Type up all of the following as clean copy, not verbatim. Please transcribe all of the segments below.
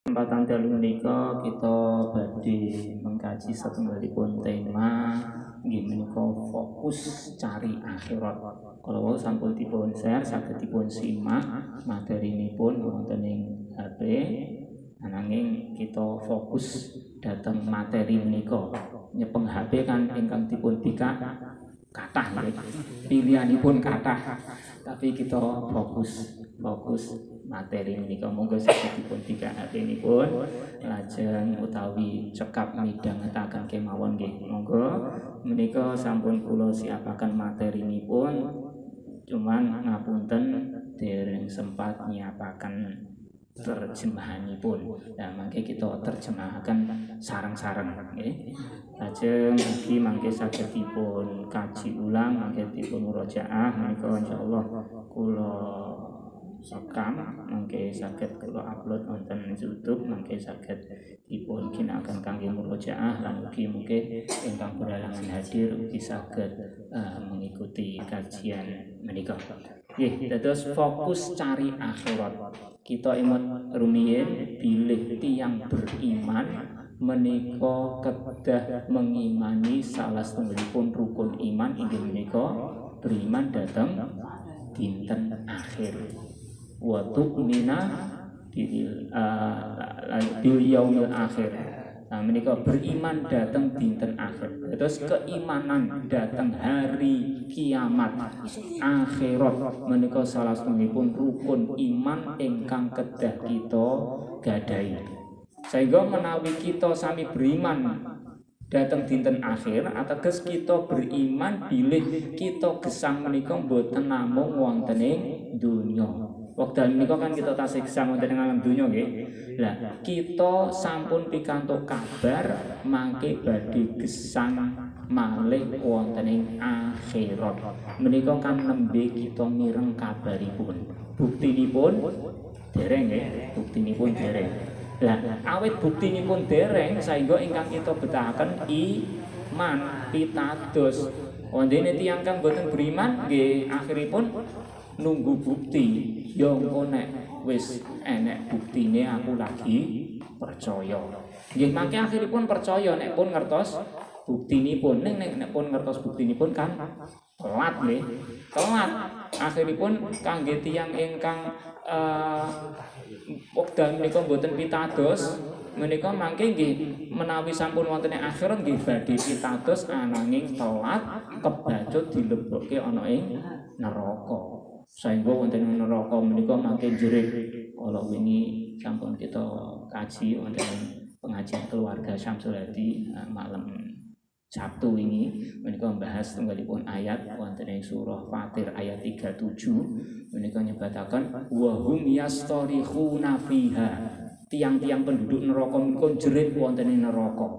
Kesempatan dalu menika kita badhe mengkaji satunggalipun tema inggih menika fokus cari akhirat. Kalau wau sampun dipun share saged dipun simak materinipun wonten ing HP. Ananging kita fokus dhateng materi menika. Nyepeng HP kan ingkang dipun bikak kathah nggih. Pilihanipun kathah. Tapi kita fokus materi menika monggo saged dipun bikakakenipun lajeng utawi cekap midhangetaken kemawon nggih. Monggo menika sampun kula siapaken materinipun, cuman ngapunten dereng sempat nyiapaken terjemahanipun. Nah, mangke kita terjemahaken sareng-sareng nggih. Lajeng mugi mangke saged dipun kaji ulang, mangke dipun murojaah menika insyaallah kula sekam mangke saged kula upload wonten YouTube, mangke saged dipun ginakaken kangge murojaah lan mugi ingkang berhalangan hadir ugi saged mengikuti kajian menika. Nggih, dados fokus cari akhirat. Kita emot rumiyin bilih tiyang beriman menika kedah mengimani salah satunggalipun rukun iman inggih menika beriman dhateng dinten akhir. Wa tu'mina bil yaumil akhir. Nah, menika beriman dhateng dinten akhir. Terus keimanan dhateng hari kiamat akhirat menika salah satunggalipun rukun iman ingkang kedah kita gadahi. Sehingga menawi kita sami beriman dhateng dinten akhir ateges kita beriman bilih kita gesang menika mboten namung wonten ing donya. Wekdal menika kan kita tasih gesang wonten ing alam donya nggih. Lah kita sampun pikantuk kabar mangke badhe gesang malih wonten ing akhirat. Menika kan nembe kita mireng kabaripun. Buktinipun dereng nggih, buktinipun dereng. Lah awit buktinipun dereng sehingga ingkang kita betahaken iman pitados. Wondene tiyang kang boten beriman nggih akhiripun nunggu bukti. Ya engko nek wis enek buktine aku lagi percaya. Nggih mangke akhiripun percaya nek pun ngertos buktinipun. Nek pun ngertos buktinipun kan telat nggih. Telat. Akhiripun kangge tiyang ingkang wekdal menika boten pitados menika mangke nggih menawi sampun wonten ing akhirat nggih badhe pitados ananging telat kebacut dilebokke ana ing neraka. Sehingga wonten ing neraka menika mangke jerit. Kalau wingi sampun kita kaji wonten pengajian keluarga Syamsul Hadi malam Sabtu ini menika membahas tunggalipun ayat wonten ing surah Fatir ayat 37 menika nyebataken wa hum yastarikhuna fiha. Tiang-tiang penduduk neraka menika jerit wonten ing neraka.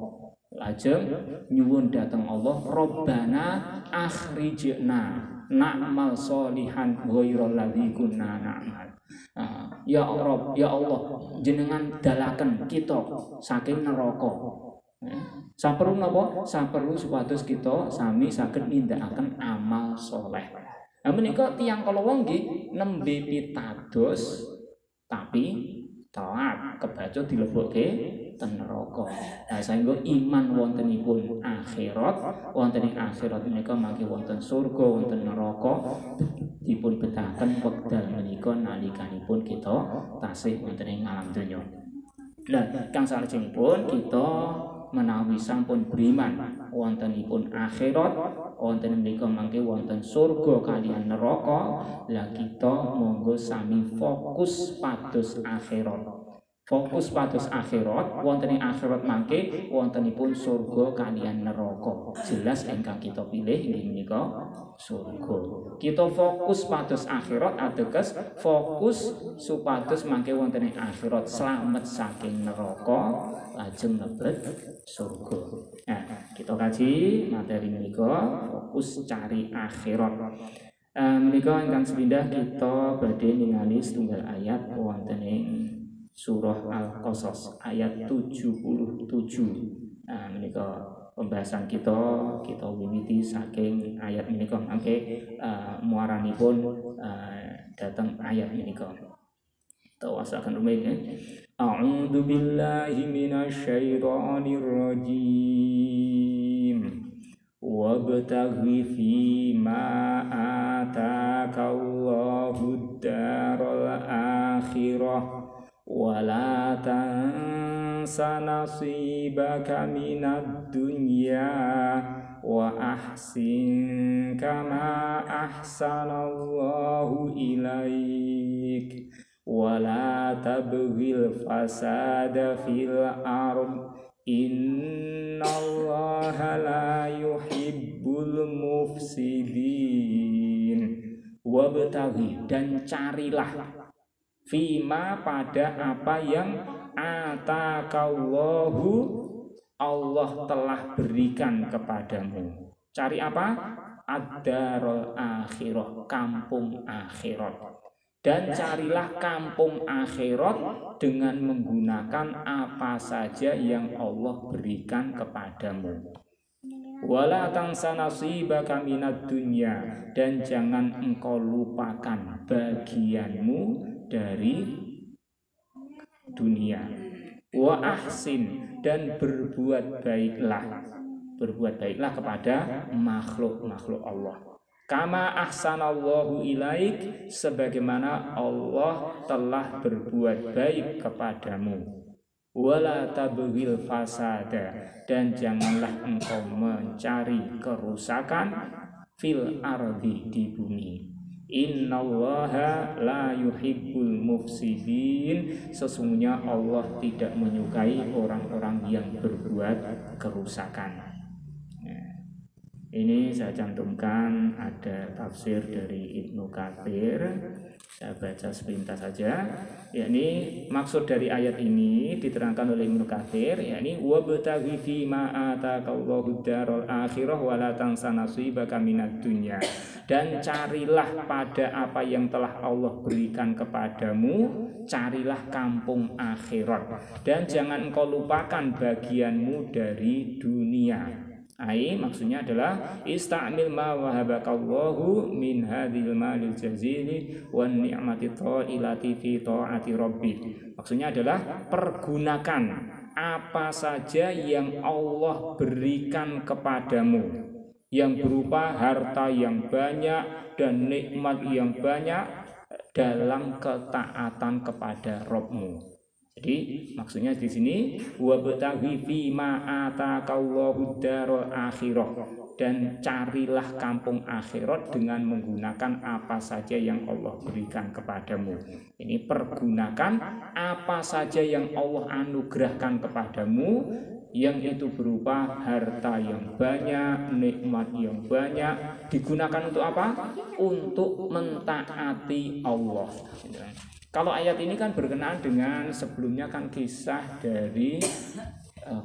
Lajeng nyuwun dhateng Allah, Rabbana akhrijna na'mal sholihan ghairal ladzi kunna na'mal. Ya Allah, jenengan dalaken kita saking neraka. Saperlu napa? Saperlu supados kita sami saged nindakaken amal soleh. Nah menika tiyang kala nggih nembe pitados tapi telat kebacut dilebokke ten neraka. Nah sehingga iman wontenipun akhirat, wonten ing akhirat menika mangke wonten surga, wonten neraka dipun betahaken wekdal menika nalikanipun kita tasih wonten ing alam donya. Nah, kang salajengipun kita menawi sampun beriman wontenipun akhirat, wonten menika mangke wonten surga kaliyan neraka. Lah kita monggo sami fokus pados akhirat. Fokus pados akhirat, wonten ing akhirat mangke wontenipun surga kaliyan neraka. Jelas ingkang kita pilih inggih menika surga. Kita fokus pados akhirat ateges fokus supados mangke wonten ing akhirat slamet saking neraka lajeng mlebet surga. Nah, kita kaji materi menika fokus cari akhirat. Menika ingkang sepindah kita badhe ningali setunggal ayat wonten ing surah Al-Qasas ayat 77. Nah, menika pembahasan kita wiwiti saking ayat menika mangke muaranipun dhateng ayat menika. Tawasaken rumiyin A'udzu billahi minasyaitonir rajim. Wabtaghi fima ataakallahu daral akhirah wala tansa nasibaka minad dunya wa ahsin kama ahsanallahu ilaik wala tabghil fasada fil ard innallaha la yuhibbul mufsidin. Wabtaghi, dan carilah, fima, pada apa yang atakallahu, Allah telah berikan kepadamu. Cari apa? Ad-darul akhirah, kampung akhirat. Dan carilah kampung akhirat dengan menggunakan apa saja yang Allah berikan kepadamu. Wala tansa nasibaka minad dunya, dan jangan engkau lupakan bagianmu dari dunia. Wa ahsin, dan berbuat baiklah kepada makhluk-makhluk Allah. Kama ahsanallahu ilaik, sebagaimana Allah telah berbuat baik kepadamu. Wala tabghil fasada, dan janganlah engkau mencari kerusakan fil ardi, di bumi. Innallaha la yuhibbul mufsidin, sesungguhnya Allah tidak menyukai orang-orang yang berbuat kerusakan. Ini saya cantumkan ada tafsir dari Ibnu Katsir. Saya baca sepintas saja. Yakni maksud dari ayat ini diterangkan oleh Ibnu Katsir, yakni wabtaghi fima atakallahu daral akhirah wala tansa nasibaka minad dunya. Dan carilah pada apa yang telah Allah berikan kepadamu, carilah kampung akhirat, dan jangan engkau lupakan bagianmu dari dunia. Maksudnya adalah ista'mil ma wahabakallahu min hadhil malil jazili wan ni'mati ta'ilati fi ta'ati rabbik. Maksudnya adalah pergunakan apa saja yang Allah berikan kepadamu, yang berupa harta yang banyak dan nikmat yang banyak, dalam ketaatan kepada Rabbmu. Jadi maksudnya di sini wabtaghi fima atakallahu darul akhirah, dan carilah kampung akhirat dengan menggunakan apa saja yang Allah berikan kepadamu. Ini pergunakan apa saja yang Allah anugerahkan kepadamu, yang itu berupa harta yang banyak, nikmat yang banyak, digunakan untuk apa? Untuk mentaati Allah. Kalau ayat ini kan berkenaan dengan sebelumnya kan kisah dari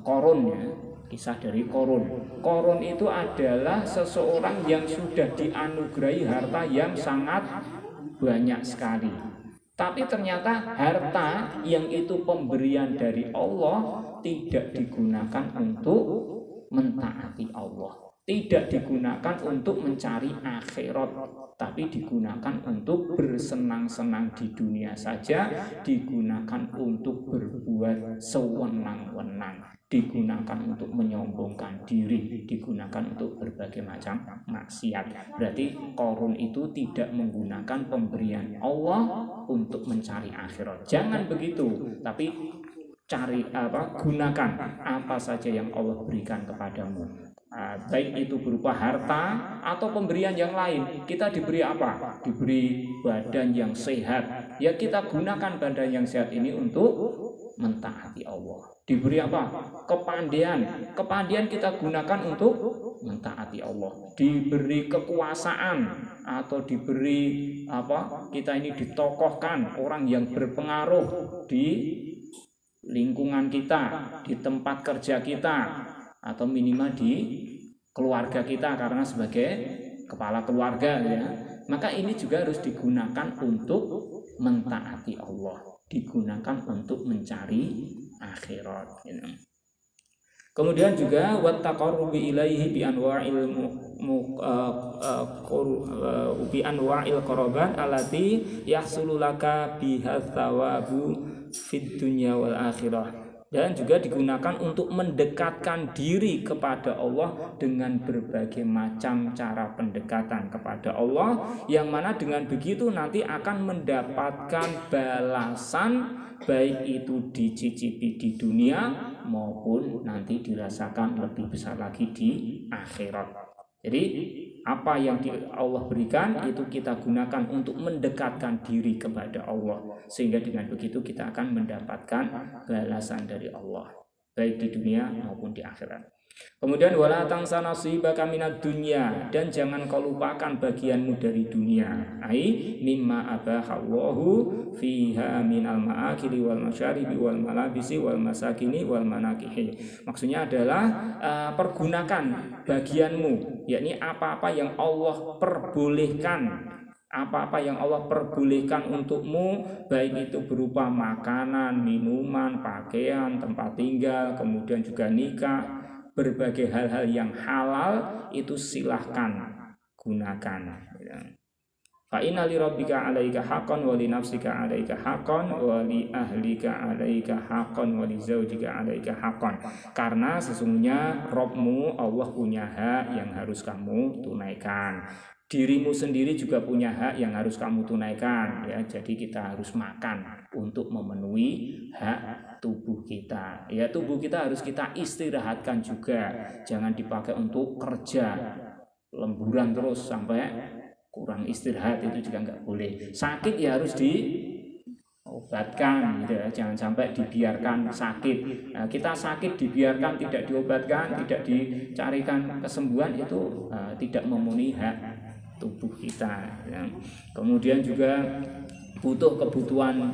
Qarun, ya, kisah dari Qarun. Qarun itu adalah seseorang yang sudah dianugerahi harta yang sangat banyak sekali. Tapi ternyata harta yang itu pemberian dari Allah tidak digunakan untuk mentaati Allah, tidak digunakan untuk mencari akhirat, tapi digunakan untuk bersenang-senang di dunia saja, digunakan untuk berbuat sewenang-wenang, digunakan untuk menyombongkan diri, digunakan untuk berbagai macam maksiat. Berarti Qarun itu tidak menggunakan pemberian Allah untuk mencari akhirat. Jangan begitu, tapi gunakan apa saja yang Allah berikan kepadamu. Baik itu berupa harta atau pemberian yang lain. Kita diberi apa? Diberi badan yang sehat. Ya kita gunakan badan yang sehat ini untuk mentaati Allah. Diberi apa? Kepandaian. Kepandaian kita gunakan untuk mentaati Allah. Diberi kekuasaan atau diberi apa? Kita ini ditokohkan, orang yang berpengaruh di lingkungan kita, di tempat kerja kita, atau minimal di keluarga kita karena sebagai kepala keluarga, ya. Maka ini juga harus digunakan untuk mentaati Allah, digunakan untuk mencari akhirat, ya. Kemudian juga wattaqarrubi ilaihi bi anwa'il qarabat allati yahsulu laka biha thawabu fid dunya wal akhirah. Dan juga digunakan untuk mendekatkan diri kepada Allah dengan berbagai macam cara pendekatan kepada Allah, yang mana dengan begitu nanti akan mendapatkan balasan, baik itu dicicipi di dunia maupun nanti dirasakan lebih besar lagi di akhirat. Jadi apa yang Allah berikan itu kita gunakan untuk mendekatkan diri kepada Allah, sehingga dengan begitu kita akan mendapatkan balasan dari Allah baik di dunia maupun di akhirat. Kemudian wala tangsa nasibaka minad dunya, dan jangan kau lupakan bagianmu dari dunia. Ai mimma abahallahu fiha minal ma'akili wal masyaribi wal malabisi wal masakini wal manakihi. Maksudnya adalah pergunakan bagianmu, yakni apa-apa yang Allah perbolehkan. Apa-apa yang Allah perbolehkan untukmu, baik itu berupa makanan, minuman, pakaian, tempat tinggal, kemudian juga nikah, berbagai hal-hal yang halal itu silahkan gunakan. Fa inna li rabbika 'alaika haqqan wa li nafsika 'alaika haqqan wa li ahlika 'alaika haqqan wa li zaujika 'alaika haqqan. Karena sesungguhnya Rabbmu Allah punya hak yang harus kamu tunaikan. Dirimu sendiri juga punya hak yang harus kamu tunaikan, ya. Jadi kita harus makan untuk memenuhi hak tubuh kita. Ya, tubuh kita harus kita istirahatkan juga. Jangan dipakai untuk kerja lemburan terus sampai kurang istirahat, itu juga nggak boleh. Sakit ya harus diobatkan, gitu ya. Jangan sampai dibiarkan sakit. Nah, kita sakit dibiarkan tidak diobatkan, tidak dicarikan kesembuhan, itu tidak memenuhi hak tubuh kita, ya. Kemudian juga butuh kebutuhan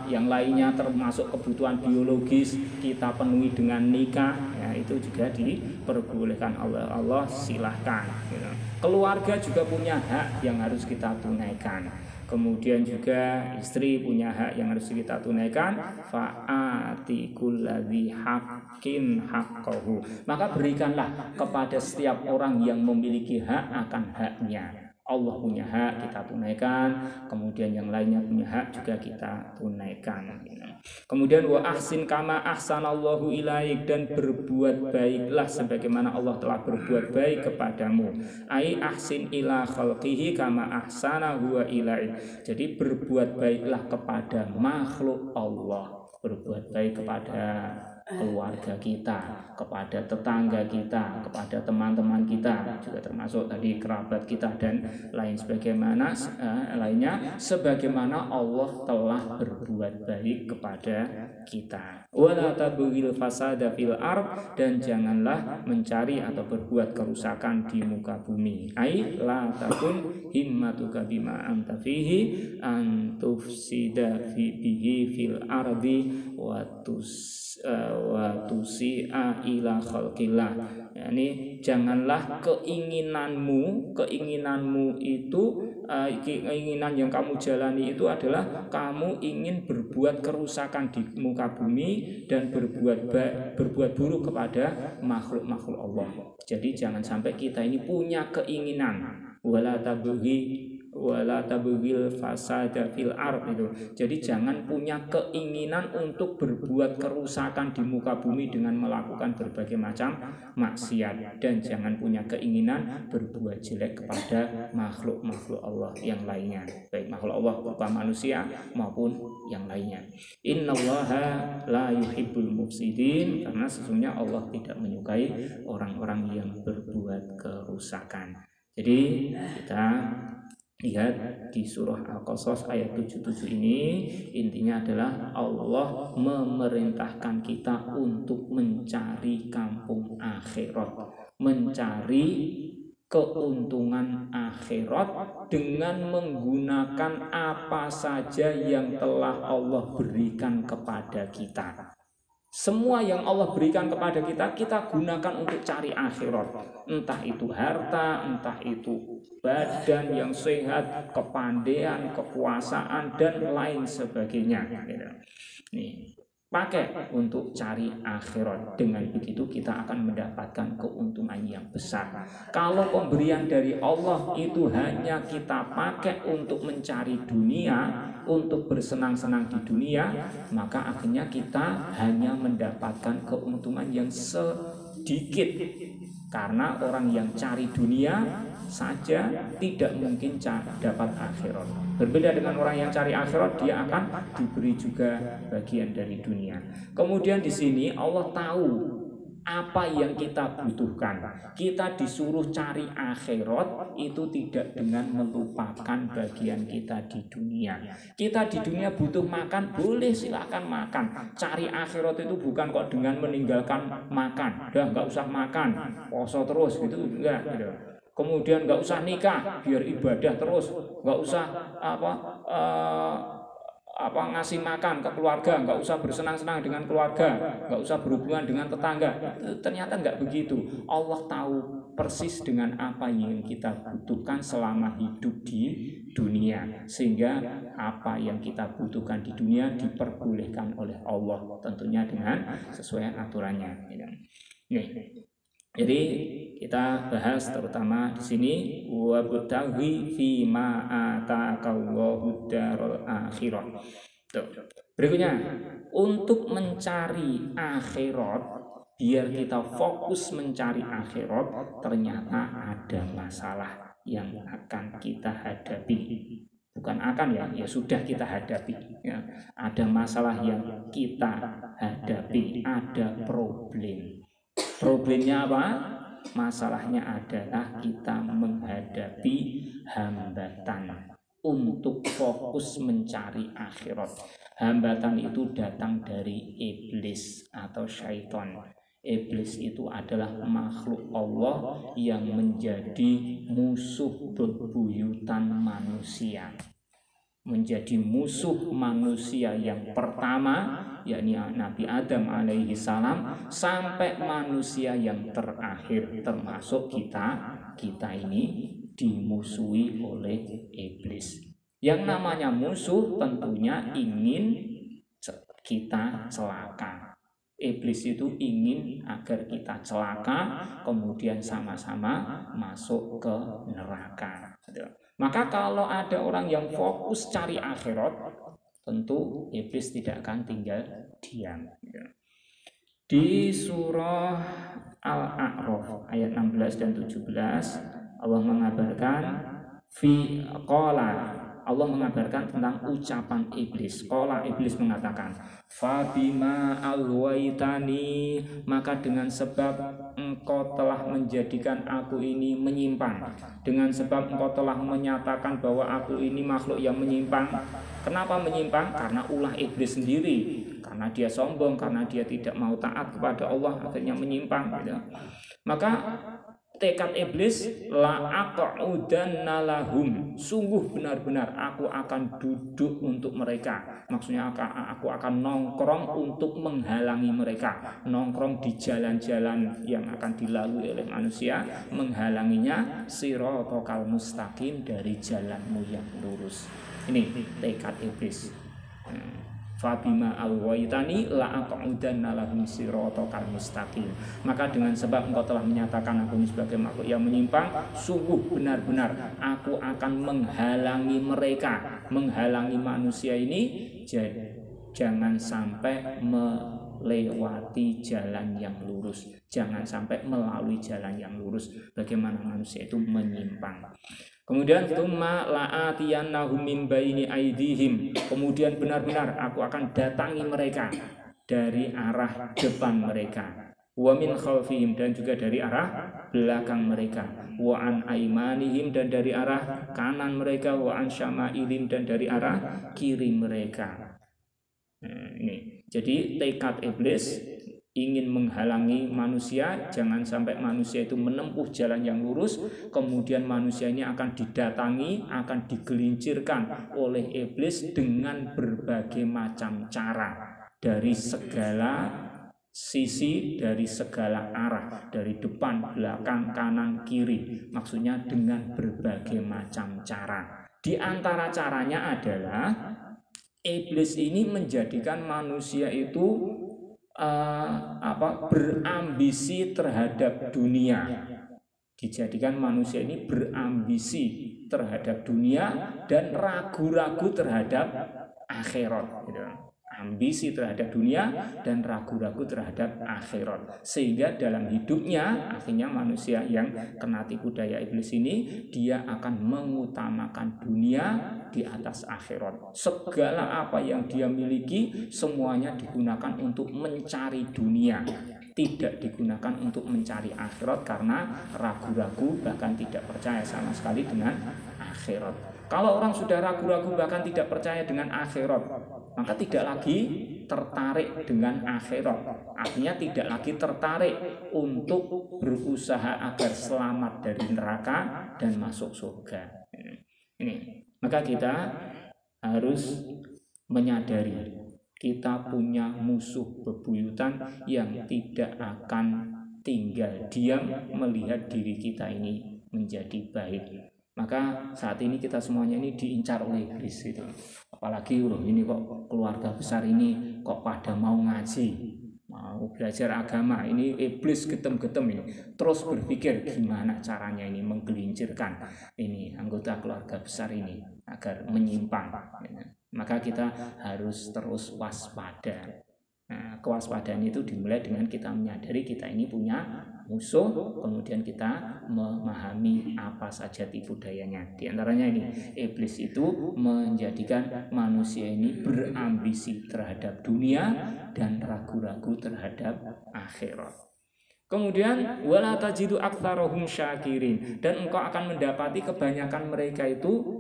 yang lainnya, termasuk kebutuhan biologis kita penuhi dengan nikah, ya, itu juga diperbolehkan oleh Allah, silahkan, ya. Keluarga juga punya hak yang harus kita tunaikan. Kemudian juga istri punya hak yang harus kita tunaikan. Fa'ati kulladzi haqqin haqqahu. Maka berikanlah kepada setiap orang yang memiliki hak akan haknya. Allah punya hak, kita tunaikan. Kemudian yang lainnya punya hak juga kita tunaikan. Kemudian wa ahsin kama ahsanallahu ilaik, dan berbuat baiklah sebagaimana Allah telah berbuat baik kepadamu. Ai ahsin ila khalqihi kama ahsana huwa ilaik. Jadi berbuat baiklah kepada makhluk Allah. Berbuat baik kepada keluarga kita, kepada tetangga kita, kepada teman-teman kita, juga termasuk tadi kerabat kita dan lain sebagaimana lainnya, sebagaimana Allah telah berbuat baik kepada kita. Wala tabghil fasada fil ard, dan janganlah mencari atau berbuat kerusakan di muka bumi. Ai la takun himmatuka bima anta fihi an tufsida bihi fil ardi wa tusi'a ila khalqillah. Yani janganlah keinginanmu itu keinginan yang kamu jalani itu adalah kamu ingin berbuat kerusakan di muka bumi dan berbuat buruk kepada makhluk-makhluk Allah. Jadi jangan sampai kita ini punya keinginan wala tabghil fasada fil ard itu. Jadi jangan punya keinginan untuk berbuat kerusakan di muka bumi dengan melakukan berbagai macam maksiat, dan jangan punya keinginan berbuat jelek kepada makhluk-makhluk Allah yang lainnya, baik makhluk Allah berupa manusia maupun yang lainnya. Innallaha la yuhibbul mufsidin, karena sesungguhnya Allah tidak menyukai orang-orang yang berbuat kerusakan. Jadi kita lihat di surah Al-Qasas ayat 77 ini, intinya adalah Allah memerintahkan kita untuk mencari kampung akhirat, mencari keuntungan akhirat dengan menggunakan apa saja yang telah Allah berikan kepada kita. Semua yang Allah berikan kepada kita, kita gunakan untuk cari akhirat. Entah itu harta, entah itu badan yang sehat, kepandaian, kekuasaan, dan lain sebagainya. Nih, pakai untuk cari akhirat. Dengan begitu kita akan mendapatkan keuntungan yang besar. Kalau pemberian dari Allah itu hanya kita pakai untuk mencari dunia, untuk bersenang-senang di dunia, maka akhirnya kita hanya mendapatkan keuntungan yang sedikit. Karena orang yang cari dunia saja tidak mungkin dapat akhirat. Berbeda dengan orang yang cari akhirat, dia akan diberi juga bagian dari dunia. Kemudian di sini Allah tahu apa yang kita butuhkan. Kita disuruh cari akhirat itu tidak dengan melupakan bagian kita di dunia. Kita di dunia butuh makan, boleh silakan makan. Cari akhirat itu bukan kok dengan meninggalkan makan. Udah nggak usah makan, poso terus gitu, enggak gitu. Kemudian nggak usah nikah biar ibadah terus, nggak usah ngasih makan ke keluarga, nggak usah bersenang-senang dengan keluarga, nggak usah berhubungan dengan tetangga. Ternyata nggak begitu. Allah tahu persis dengan apa yang kita butuhkan selama hidup di dunia, sehingga apa yang kita butuhkan di dunia diperbolehkan oleh Allah, tentunya dengan sesuai aturannya. Nih. Jadi kita bahas terutama di sini wabtaghi fi ma ataqallahu darul akhirah. Berikutnya, untuk mencari akhirat, biar kita fokus mencari akhirat, ternyata ada masalah yang akan kita hadapi. Bukan akan ya sudah kita hadapi. Ya. Ada masalah yang kita hadapi, ada problem. Problemnya apa? Masalahnya adalah kita menghadapi hambatan untuk fokus mencari akhirat. Hambatan itu datang dari iblis atau syaitan. Iblis itu adalah makhluk Allah yang menjadi musuh bebuyutan manusia. Menjadi musuh manusia yang pertama, yakni Nabi Adam alaihi salam, sampai manusia yang terakhir, termasuk kita ini dimusuhi oleh iblis. Yang namanya musuh tentunya ingin kita celaka. Iblis itu ingin agar kita celaka, kemudian sama-sama masuk ke neraka. Maka kalau ada orang yang fokus cari akhirat, tentu iblis tidak akan tinggal diam. Di surah Al-A'raf ayat 16 dan 17 Allah mengabarkan Allah mengabarkan tentang ucapan iblis. Qala, iblis mengatakan, "Fabima aghwaytani, maka dengan sebab engkau telah menjadikan aku ini menyimpang, dengan sebab engkau telah menyatakan bahwa aku ini makhluk yang menyimpang." Kenapa menyimpang? Karena ulah iblis sendiri, karena dia sombong, karena dia tidak mau taat kepada Allah, akhirnya menyimpang gitu. Maka tekad iblis, la aqudanna lahum, sungguh benar-benar aku akan duduk untuk mereka. Maksudnya aku akan nongkrong untuk menghalangi mereka, nongkrong di jalan-jalan yang akan dilalui oleh manusia, menghalanginya siratal mustaqim, dari jalanmu yang lurus. Ini tekad iblis. Fabima aghwaytani la aqudanna lahum siratal mustaqim. Maka dengan sebab engkau telah menyatakan aku ini sebagai makhluk yang menyimpang, sungguh benar-benar aku akan menghalangi mereka, menghalangi manusia ini, jangan sampai melewati jalan yang lurus, jangan sampai melalui jalan yang lurus. Bagaimana manusia itu menyimpang. Kemudian tsumma la'atiyannahum min baini aydihim, kemudian benar-benar aku akan datangi mereka dari arah depan mereka, wa min khalfihim, dan juga dari arah belakang mereka, wa an aimanihim, dan dari arah kanan mereka, wa an syama'ilihim, dan dari arah kiri mereka. Ini jadi tekad iblis, ingin menghalangi manusia, jangan sampai manusia itu menempuh jalan yang lurus. Kemudian manusia ini akan didatangi, akan digelincirkan oleh iblis dengan berbagai macam cara, dari segala sisi, dari segala arah, dari depan, belakang, kanan, kiri. Maksudnya dengan berbagai macam cara. Di antara caranya adalah iblis ini menjadikan manusia itu berambisi terhadap dunia. Dijadikan manusia ini berambisi terhadap dunia dan ragu-ragu terhadap akhirat, gitu. Ambisi terhadap dunia dan ragu-ragu terhadap akhirat, sehingga dalam hidupnya akhirnya manusia yang kena tipu daya iblis ini, dia akan mengutamakan dunia di atas akhirat. Segala apa yang dia miliki semuanya digunakan untuk mencari dunia, tidak digunakan untuk mencari akhirat karena ragu-ragu bahkan tidak percaya sama sekali dengan akhirat. Kalau orang sudah ragu-ragu bahkan tidak percaya dengan akhirat, maka tidak lagi tertarik dengan akhirat. Artinya tidak lagi tertarik untuk berusaha agar selamat dari neraka dan masuk surga. Ini, maka kita harus menyadari kita punya musuh bebuyutan yang tidak akan tinggal diam melihat diri kita ini menjadi baik. Maka saat ini kita semuanya ini diincar oleh iblis itu. Apalagi ini kok keluarga besar ini kok pada mau ngaji, mau belajar agama, ini iblis getem-getem ini. Terus berpikir gimana caranya ini menggelincirkan ini anggota keluarga besar ini agar menyimpang. Maka kita harus terus waspada. Nah, kewaspadaan itu dimulai dengan kita menyadari kita ini punya musuh, kemudian kita memahami apa saja tipu dayanya. Di antaranya ini, iblis itu menjadikan manusia ini berambisi terhadap dunia dan ragu-ragu terhadap akhirat. Kemudian wala tajidu aktsarahum syakirin, dan engkau akan mendapati kebanyakan mereka itu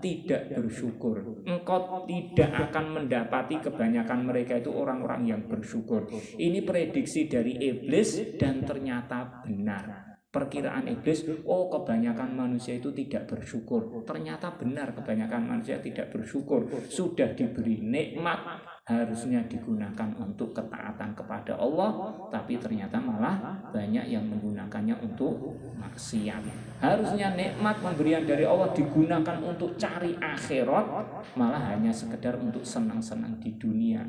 tidak bersyukur. Engkau tidak akan mendapati kebanyakan mereka itu orang-orang yang bersyukur. Ini prediksi dari iblis dan ternyata benar. Perkiraan iblis, kebanyakan manusia itu tidak bersyukur. Ternyata benar, kebanyakan manusia tidak bersyukur. Sudah diberi nikmat, harusnya digunakan untuk ketaatan kepada Allah, tapi ternyata malah banyak yang menggunakannya untuk maksiat. Harusnya nikmat pemberian dari Allah digunakan untuk cari akhirat, malah hanya sekedar untuk senang-senang di dunia.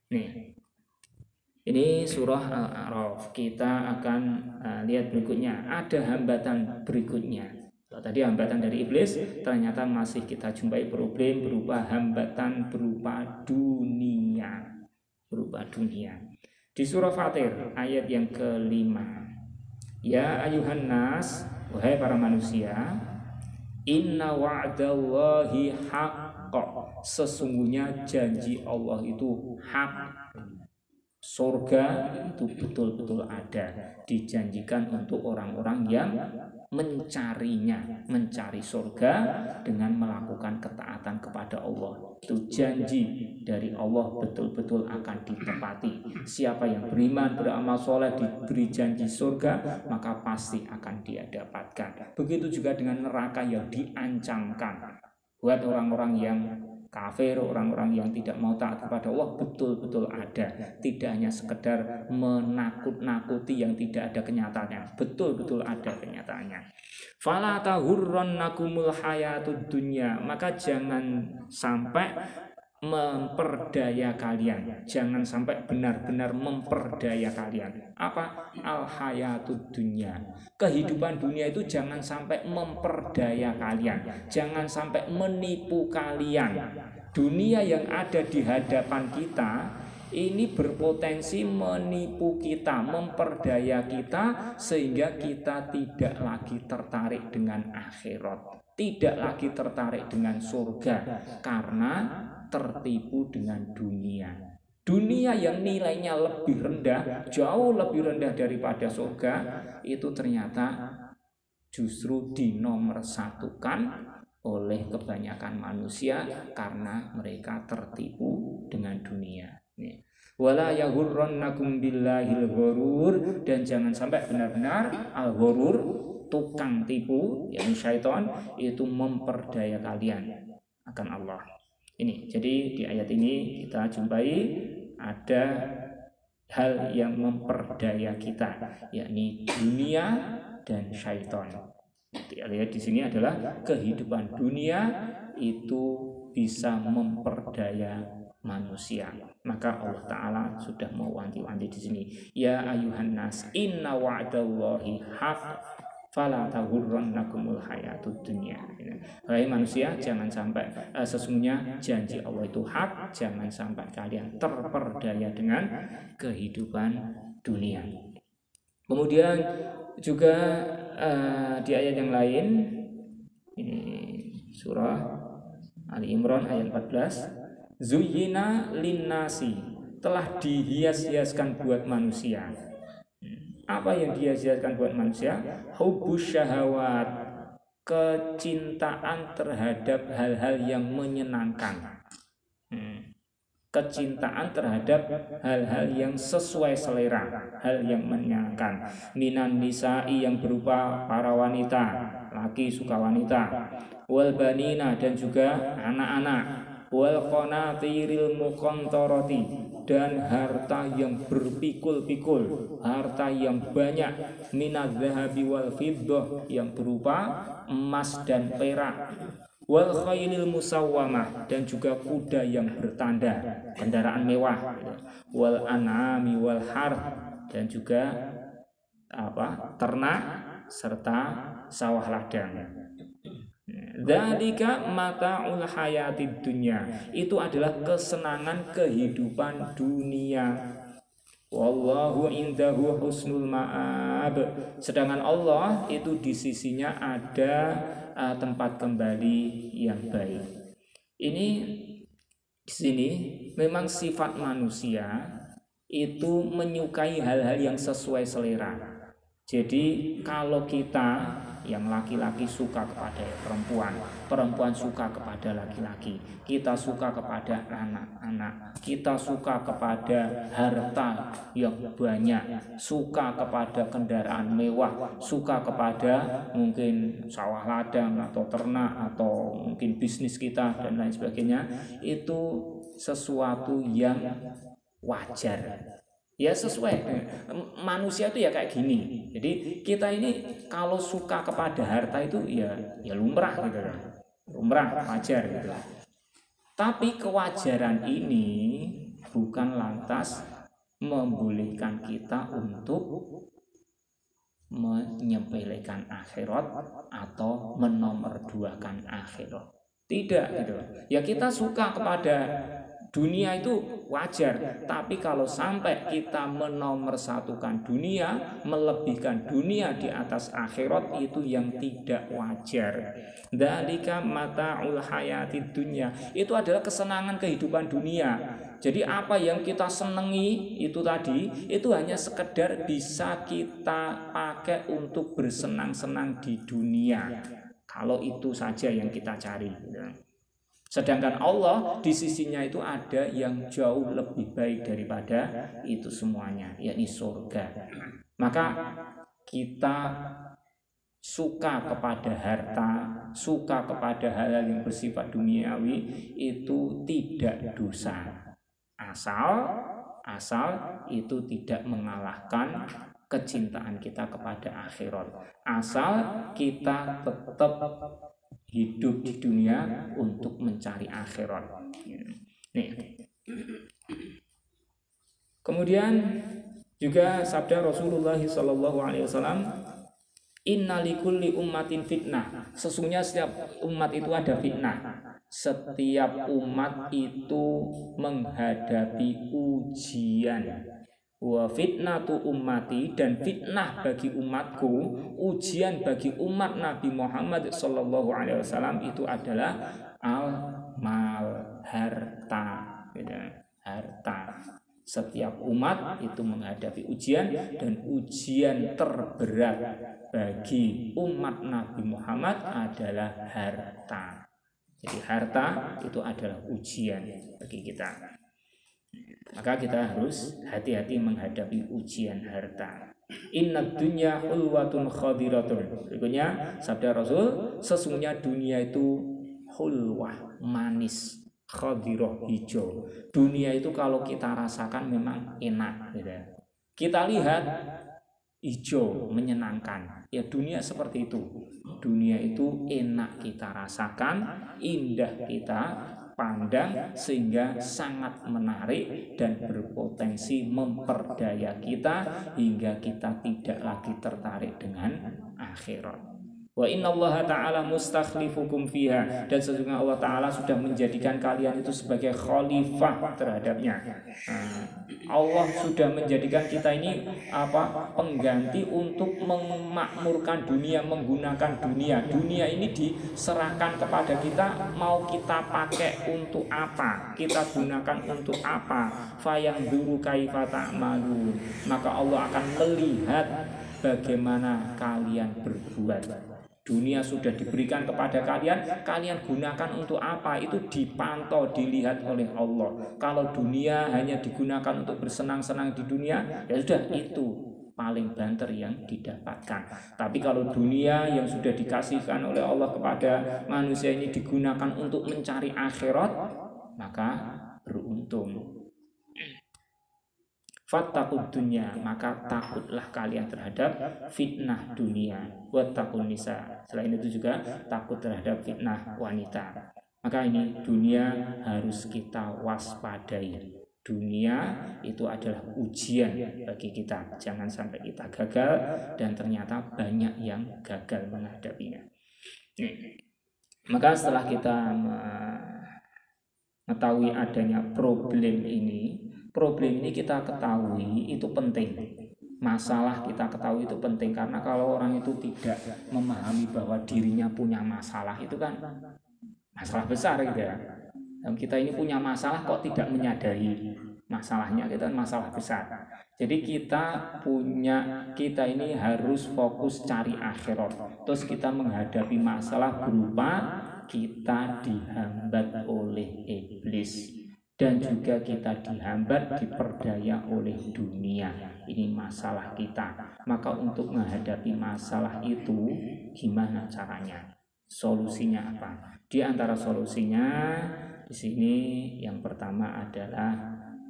Nih, ini surah Al-A'raf. Kita akan lihat berikutnya. Ada hambatan berikutnya. Tadi hambatan dari iblis, ternyata masih kita jumpai problem berupa hambatan berupa dunia. Di surah Fatir ayat yang ke-5. Ya ayuhan nas, wahai para manusia, inna wa'dallahi haqq. Sesungguhnya janji Allah itu hak. Surga itu betul-betul ada, dijanjikan untuk orang-orang yang mencarinya, mencari surga dengan melakukan ketaatan kepada Allah. Itu janji dari Allah betul-betul akan ditepati. Siapa yang beriman, beramal soleh, diberi janji surga, maka pasti akan dia dapatkan. Begitu juga dengan neraka yang diancamkan buat orang-orang yang kafir, orang-orang yang tidak mau taat kepada Allah, betul-betul ada. Tidak hanya sekedar menakut-nakuti yang tidak ada kenyataannya, betul-betul ada kenyataannya. Fala tahurrannakumul hayatud dunya, maka jangan sampai memperdaya kalian, jangan sampai benar-benar memperdaya kalian. Apa? Al-hayatud dunya, kehidupan dunia itu jangan sampai memperdaya kalian, jangan sampai menipu kalian. Dunia yang ada di hadapan kita ini berpotensi menipu kita, memperdaya kita, sehingga kita tidak lagi tertarik dengan akhirat, tidak lagi tertarik dengan surga, karena tertipu dengan dunia. Dunia yang nilainya lebih rendah, jauh lebih rendah daripada surga, itu ternyata justru dinomorsatukan oleh kebanyakan manusia karena mereka tertipu dengan dunia. Wala yaghurrannakum billahil ghurur, dan jangan sampai benar-benar al-ghurur, tukang tipu, yang syaitan, itu memperdaya kalian akan Allah. Ini, jadi di ayat ini kita jumpai ada hal yang memperdaya kita, yakni dunia dan syaitan. Lihat di sini adalah kehidupan dunia itu bisa memperdaya manusia. Maka Allah Ta'ala sudah mewanti-wanti di sini. Ya ayuhan nas, inna wa'dallahi haq, fala taghurrannakumul hayatud dunya. Hai manusia, jangan sampai sesungguhnya janji Allah itu hak, jangan sampai kalian terperdaya dengan kehidupan dunia. Kemudian juga di ayat yang lain, ini surah Ali Imran ayat 14, Zuyyina linnasi, telah dihias-hiaskan buat manusia. Apa yang dihias-hiaskan buat manusia? Hubbus syahawat, kecintaan terhadap hal-hal yang menyenangkan. Kecintaan terhadap hal-hal yang sesuai selera, hal yang menyenangkan. Minan nisa'i, yang berupa para wanita, laki suka wanita, wal banina, dan juga anak-anak, wal qanatiril muqantarati, dan harta yang berpikul-pikul, harta yang banyak, minadz zahabi wal fiddah, yang berupa emas dan perak, wal khailil musawwamah, dan juga kuda yang bertanda, kendaraan mewah, wal an'ami wal harth, dan juga ternak serta sawah ladang. Dzalika mata'ul hayatid dunya, itu adalah kesenangan kehidupan dunia. Wallahu indahu husnul ma'ab, sedangkan Allah itu di sisinya ada tempat kembali yang baik. Ini di sini memang sifat manusia itu menyukai hal-hal yang sesuai selera. Jadi kalau kita yang laki-laki suka kepada perempuan, perempuan suka kepada laki-laki, kita suka kepada anak-anak, kita suka kepada harta yang banyak, suka kepada kendaraan mewah, suka kepada mungkin sawah ladang atau ternak atau mungkin bisnis kita dan lain sebagainya, itu sesuatu yang wajar. Ya sesuai, manusia itu ya kayak gini. Jadi kita ini kalau suka kepada harta itu ya lumrah gitu kan. Lumrah, wajar gitu. Tapi kewajaran ini bukan lantas membolehkan kita untuk menyepelekan akhirat atau menomorduakan akhirat. Tidak gitu. Ya kita suka kepada dunia itu wajar, tapi kalau sampai kita menomorsatukan dunia, melebihkan dunia di atas akhirat, itu yang tidak wajar. Dzalika mata'ul hayatid dunya, itu adalah kesenangan kehidupan dunia. Jadi apa yang kita senangi itu tadi, itu hanya sekedar bisa kita pakai untuk bersenang-senang di dunia. Kalau itu saja yang kita cari. Sedangkan Allah di sisinya itu ada yang jauh lebih baik daripada itu semuanya, yakni surga. Maka kita suka kepada harta, suka kepada hal-hal yang bersifat duniawi, itu tidak dosa. Asal itu tidak mengalahkan kecintaan kita kepada akhirat. Asal kita tetap hidup di dunia untuk mencari akhirat. Nih. Kemudian juga sabda Rasulullah SAW, Inna likulli ummatin fitnah, sesungguhnya setiap umat itu ada fitnah. Setiap umat itu menghadapi ujian. Wa fitnatu ummati, dan fitnah bagi umatku, ujian bagi umat Nabi Muhammad SAW itu adalah al-mal, harta, harta. Setiap umat itu menghadapi ujian, dan ujian terberat bagi umat Nabi Muhammad adalah harta. Jadi harta itu adalah ujian bagi kita. Maka kita harus hati-hati menghadapi ujian harta. Innad dunya hulwatun khadiratun. Berikutnya sabda Rasul, sesungguhnya dunia itu hulwah, manis, khadirah, hijau. Dunia itu kalau kita rasakan memang enak gitu. Kita lihat hijau, menyenangkan. Ya dunia seperti itu. Dunia itu enak kita rasakan, indah kita pandang sehingga sangat menarik dan berpotensi memperdaya kita hingga kita tidak lagi tertarik dengan akhirat. Wa innallaha ta'ala mustakhlifukum fiha, dan sesungguhnya Allah Ta'ala sudah menjadikan kalian itu sebagai khalifah terhadapnya. Allah sudah menjadikan kita ini pengganti untuk memakmurkan dunia, menggunakan dunia. Dunia ini diserahkan kepada kita, mau kita pakai untuk apa, kita gunakan untuk apa. Fayanzuru kaifa ta'malun, maka Allah akan melihat bagaimana kalian berbuat. Dunia sudah diberikan kepada kalian, kalian gunakan untuk apa? Itu dipantau, dilihat oleh Allah. Kalau dunia hanya digunakan untuk bersenang-senang di dunia, ya sudah, itu paling banter yang didapatkan. Tapi kalau dunia yang sudah dikasihkan oleh Allah kepada manusia ini digunakan untuk mencari akhirat, maka beruntung. Fattaqud dunya, maka takutlah kalian terhadap fitnah dunia. Wattaqun nisa, selain itu juga takut terhadap fitnah wanita. Maka ini dunia harus kita waspadai. Dunia itu adalah ujian bagi kita. Jangan sampai kita gagal, dan ternyata banyak yang gagal menghadapinya. Maka setelah kita mengetahui adanya problem ini kita ketahui itu penting. Masalah kita ketahui itu penting, karena kalau orang itu tidak memahami bahwa dirinya punya masalah, itu kan masalah besar gitu ya. Dan kita ini punya masalah kok tidak menyadari masalahnya, itu kan masalah besar. Jadi kita ini harus fokus cari akhirat. Terus kita menghadapi masalah berupa kita dihambat oleh iblis, dan juga kita dihambat, diperdaya oleh dunia. Ini masalah kita. Maka untuk menghadapi masalah itu gimana caranya? Solusinya apa? Di antara solusinya di sini yang pertama adalah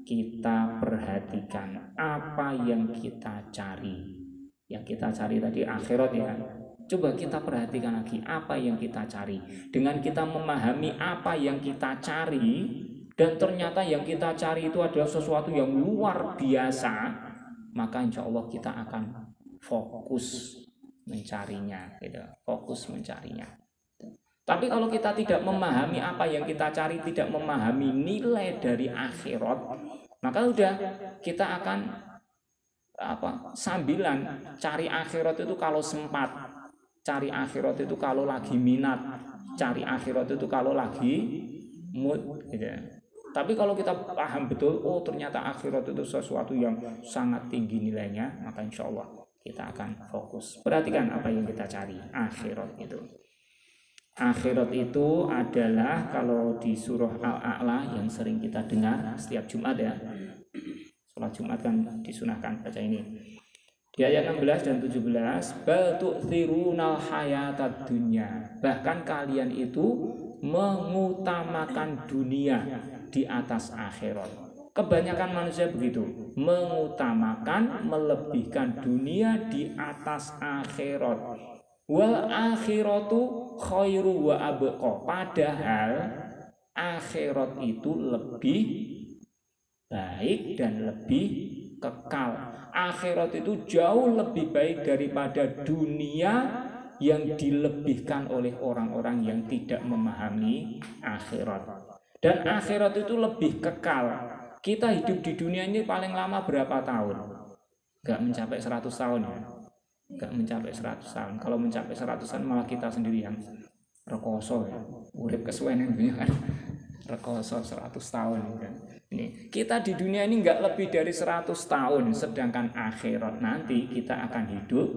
kita perhatikan apa yang kita cari. Yang kita cari tadi akhirat ya. Coba kita perhatikan lagi apa yang kita cari. Dengan kita memahami apa yang kita cari, dan ternyata yang kita cari itu adalah sesuatu yang luar biasa, maka insya Allah kita akan fokus mencarinya, gitu. Fokus mencarinya. Tapi kalau kita tidak memahami apa yang kita cari, tidak memahami nilai dari akhirat, maka udah kita akan sambilan cari akhirat itu kalau sempat, cari akhirat itu kalau lagi minat, cari akhirat itu kalau lagi mood, gitu. Tapi kalau kita paham betul, oh ternyata akhirat itu sesuatu yang sangat tinggi nilainya, maka insya Allah kita akan fokus. Perhatikan apa yang kita cari, akhirat itu. Akhirat itu adalah kalau di surah Al-A'la yang sering kita dengar setiap Jumat ya. Sholat Jumat kan disunahkan baca ini. Di ayat 16 dan 17, bal tu'thirunal hayatad dunya. Bahkan kalian itu mengutamakan dunia di atas akhirat. Kebanyakan manusia begitu, mengutamakan, melebihkan dunia di atas akhirat. Wal akhiratu khairu wa abqa. Padahal akhirat itu lebih baik dan lebih kekal. Akhirat itu jauh lebih baik daripada dunia yang dilebihkan oleh orang-orang yang tidak memahami akhirat. Dan akhirat itu lebih kekal. Kita hidup di dunia ini paling lama berapa tahun? Gak mencapai 100 tahun ya. Gak mencapai 100 tahun. Kalau mencapai 100 tahun malah kita sendiri yang rekoso ya. Urip kesuwen kan. Rekoso 100 tahun kan. Ini kita di dunia ini gak lebih dari 100 tahun. Sedangkan akhirat nanti kita akan hidup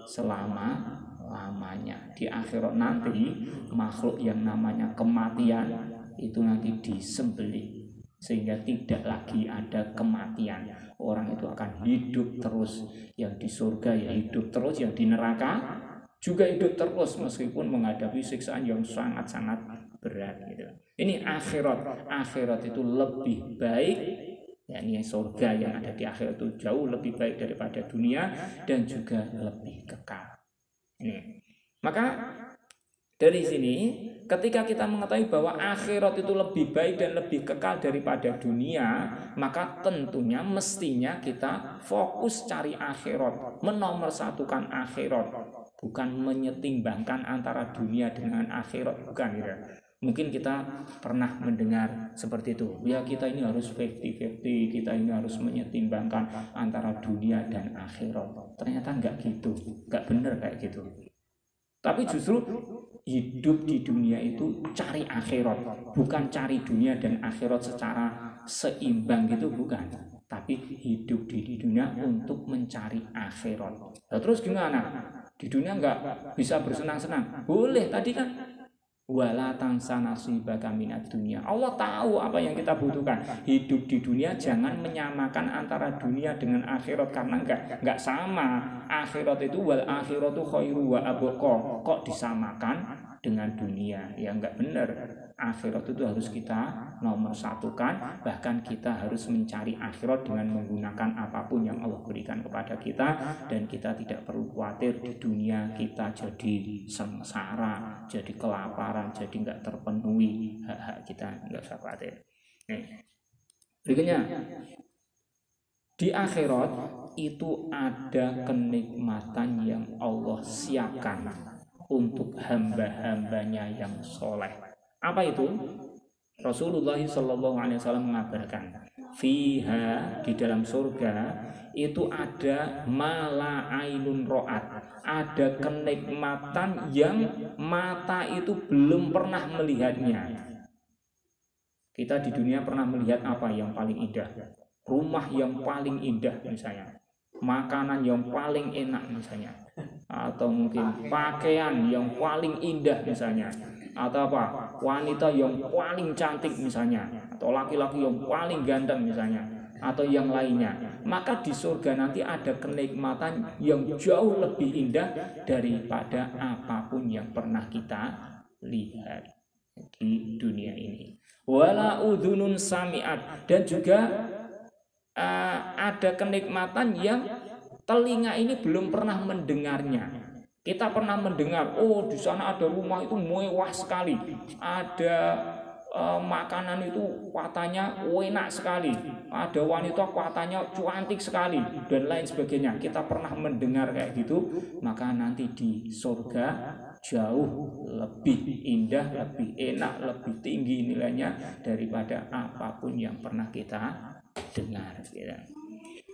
selama-lamanya. Di akhirat nanti makhluk yang namanya kematian itu nanti disembelih sehingga tidak lagi ada kematian. Orang itu akan hidup terus, yang di surga ya hidup terus, yang di neraka juga hidup terus meskipun menghadapi siksaan yang sangat-sangat berat gitu. Ini akhirat. Akhirat itu lebih baik, yakni surga yang ada di akhirat itu jauh lebih baik daripada dunia dan juga lebih kekal. Ini. Maka dari sini Ketika kita mengetahui bahwa akhirat itu lebih baik dan lebih kekal daripada dunia, maka tentunya mestinya kita fokus cari akhirat, menomorsatukan akhirat, bukan menyetimbangkan antara dunia dengan akhirat, bukan ya. Mungkin kita pernah mendengar seperti itu. Ya, kita ini harus 50-50, kita ini harus menyetimbangkan antara dunia dan akhirat. Ternyata enggak gitu, enggak benar kayak gitu. Tapi justru hidup di dunia itu cari akhirat, bukan cari dunia dan akhirat secara seimbang gitu, bukan. Tapi hidup di dunia untuk mencari akhirat. Nah, terus gimana? Di dunia enggak bisa bersenang-senang? Boleh, tadi kan wala tansa nasibaka minad dunya. Allah tahu apa yang kita butuhkan. Hidup di dunia jangan menyamakan antara dunia dengan akhirat, karena enggak sama. Akhirat itu wal akhiratu khairu wa abqa. Kok disamakan dengan dunia? Ya enggak benar. Akhirat itu harus kita nomorsatukan, bahkan kita harus mencari akhirat dengan menggunakan apapun yang Allah berikan kepada kita, dan kita tidak perlu khawatir di dunia kita jadi sengsara, jadi kelaparan, jadi nggak terpenuhi hak-hak kita, nggak usah khawatir. Nih, berikutnya, di akhirat itu ada kenikmatan yang Allah siapkan untuk hamba-hambanya yang soleh. Apa itu? Rasulullah SAW mengabarkan, fiha, di dalam surga itu ada mala ainun ro'at, ada kenikmatan yang mata itu belum pernah melihatnya. Kita di dunia pernah melihat apa yang paling indah? Rumah yang paling indah misalnya, makanan yang paling enak misalnya, atau mungkin pakaian yang paling indah misalnya, atau apa, wanita yang paling cantik misalnya, atau laki-laki yang paling ganteng misalnya, atau yang lainnya. Maka di surga nanti ada kenikmatan yang jauh lebih indah daripada apapun yang pernah kita lihat di dunia ini. Wala udhunun sami'at, dan juga ada kenikmatan yang telinga ini belum pernah mendengarnya. Kita pernah mendengar, oh di sana ada rumah itu mewah sekali, ada makanan itu katanya enak sekali, ada wanita katanya cantik sekali, dan lain sebagainya. Kita pernah mendengar kayak gitu. Maka nanti di surga jauh lebih indah, lebih enak, lebih tinggi nilainya daripada apapun yang pernah kita dengar.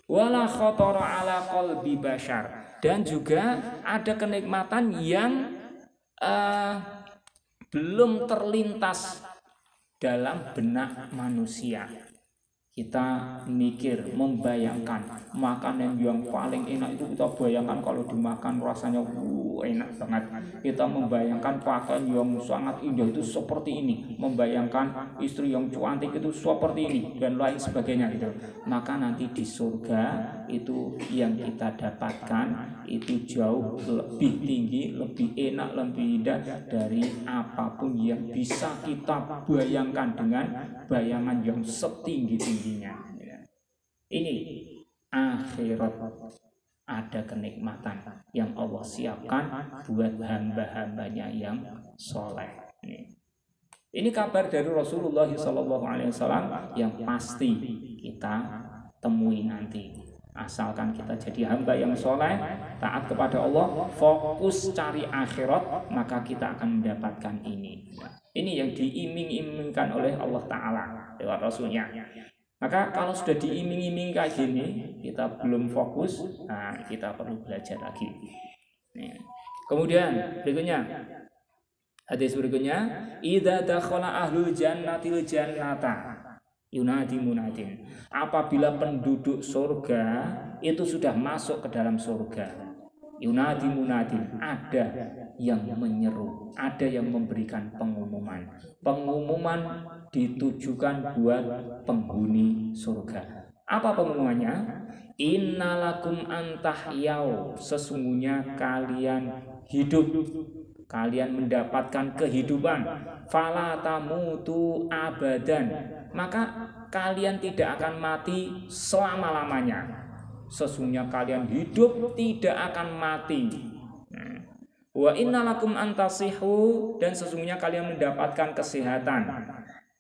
Wala khatara ala qalbi bashar, dan juga ada kenikmatan yang belum terlintas dalam benak manusia. Kita mikir, membayangkan makanan yang paling enak itu, kita bayangkan kalau dimakan rasanya enak banget. Kita membayangkan pakaian yang sangat indah itu seperti ini, membayangkan istri yang cantik itu seperti ini, dan lain sebagainya gitu. Maka nanti di surga itu yang kita dapatkan itu jauh lebih tinggi, lebih enak, lebih indah dari apapun yang bisa kita bayangkan dengan bayangan yang setinggi-tingginya. Ini akhirat, ada kenikmatan yang Allah siapkan buat hamba-hambanya yang soleh. Ini kabar dari Rasulullah SAW yang pasti kita temui nanti. Asalkan kita jadi hamba yang soleh, taat kepada Allah, fokus cari akhirat, maka kita akan mendapatkan ini. Ini yang diiming-imingkan oleh Allah Ta'ala lewat Rasulnya. Maka kalau sudah diiming-iming kayak gini, kita belum fokus, nah kita perlu belajar lagi. Kemudian berikutnya, hadis berikutnya, idza dakhala ahlul jannatil jannata yunadi munadin. Apabila penduduk surga itu sudah masuk ke dalam surga, yunadi munadin, ada yang menyeru, ada yang memberikan pengumuman. Pengumuman ditujukan buat penghuni surga. Apa pengumumannya? Innalakum antahyau, sesungguhnya kalian hidup, kalian mendapatkan kehidupan. Fala tamutu abadan, maka kalian tidak akan mati selama-lamanya. Sesungguhnya kalian hidup tidak akan mati. Wa innalakum antasihu, dan sesungguhnya kalian mendapatkan kesehatan.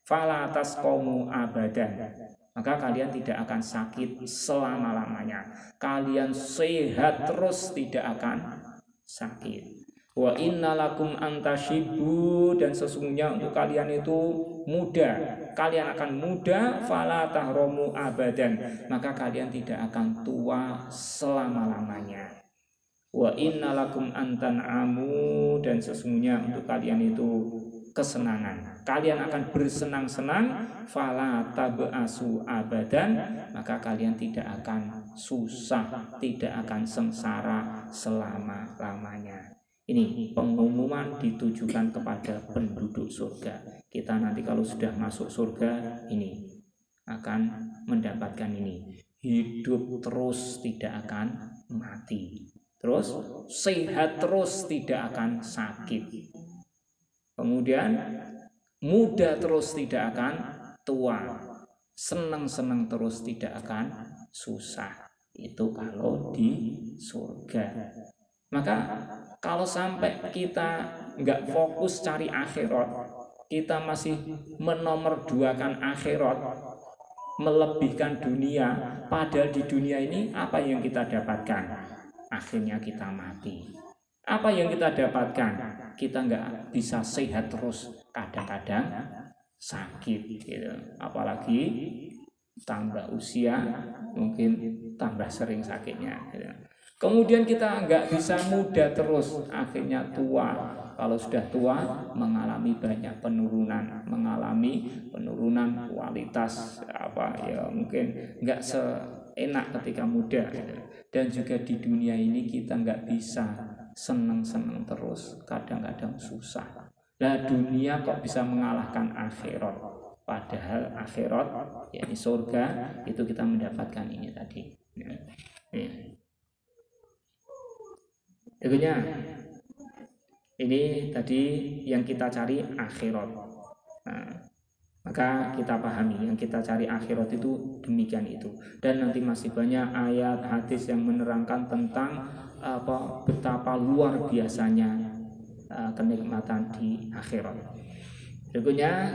Fala tasqamu abadan, maka kalian tidak akan sakit selama-lamanya. Kalian sehat terus, tidak akan sakit. Wa innalakum antashibu, dan sesungguhnya untuk kalian itu muda, kalian akan muda. Fala tahromu abadan, maka kalian tidak akan tua selama-lamanya. Wa innalakum antan'amu, dan sesungguhnya untuk kalian itu kesenangan, kalian akan bersenang-senang. Fala tab'asu abadan, maka kalian tidak akan susah, tidak akan sengsara selama-lamanya. Ini pengumuman ditujukan kepada penduduk surga. Kita nanti kalau sudah masuk surga ini akan mendapatkan ini, hidup terus, tidak akan mati, terus sehat terus, tidak akan sakit. Kemudian muda terus, tidak akan tua, senang-senang terus, tidak akan susah. Itu kalau di surga. Maka kalau sampai kita nggak fokus cari akhirat, kita masih menomorduakan akhirat, melebihkan dunia, padahal di dunia ini apa yang kita dapatkan? Akhirnya kita mati. Apa yang kita dapatkan? Kita nggak bisa sehat terus, kadang-kadang sakit gitu. Apalagi tambah usia, mungkin tambah sering sakitnya gitu. Kemudian kita nggak bisa muda terus, akhirnya tua. Kalau sudah tua, mengalami banyak penurunan, mengalami penurunan kualitas mungkin nggak seenak ketika muda gitu. Dan juga di dunia ini kita nggak bisa senang-senang terus, kadang-kadang susah. Nah, dunia kok bisa mengalahkan akhirat? Padahal akhirat, yakni surga, itu kita mendapatkan ini tadi. Tentunya ini tadi yang kita cari akhirat. Nah, maka kita pahami yang kita cari akhirat itu demikian itu. Dan nanti masih banyak ayat hadis yang menerangkan tentang betapa luar biasanya kenikmatan di akhirat. Berikutnya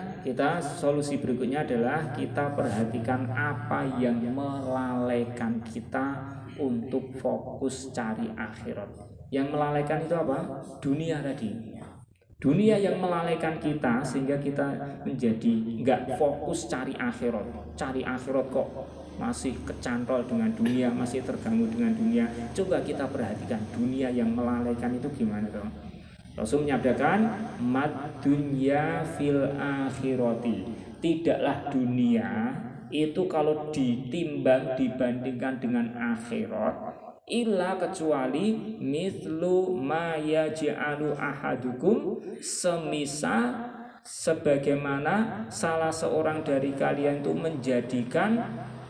solusi berikutnya adalah kita perhatikan apa yang melalaikan kita untuk fokus cari akhirat. Yang melalaikan itu apa? Dunia tadi. Dunia yang melalaikan kita sehingga kita menjadi nggak fokus cari akhirat. Cari akhirat kok masih kecantol dengan dunia, masih terganggu dengan dunia. Coba kita perhatikan dunia yang melalaikan itu gimana dong? Rasul menyatakan mad dunya fil akhirati. Tidaklah dunia itu kalau dibandingkan dengan akhirat, illa kecuali mithlu ma yaj'alu ahadukum, semisal sebagaimana salah seorang dari kalian itu menjadikan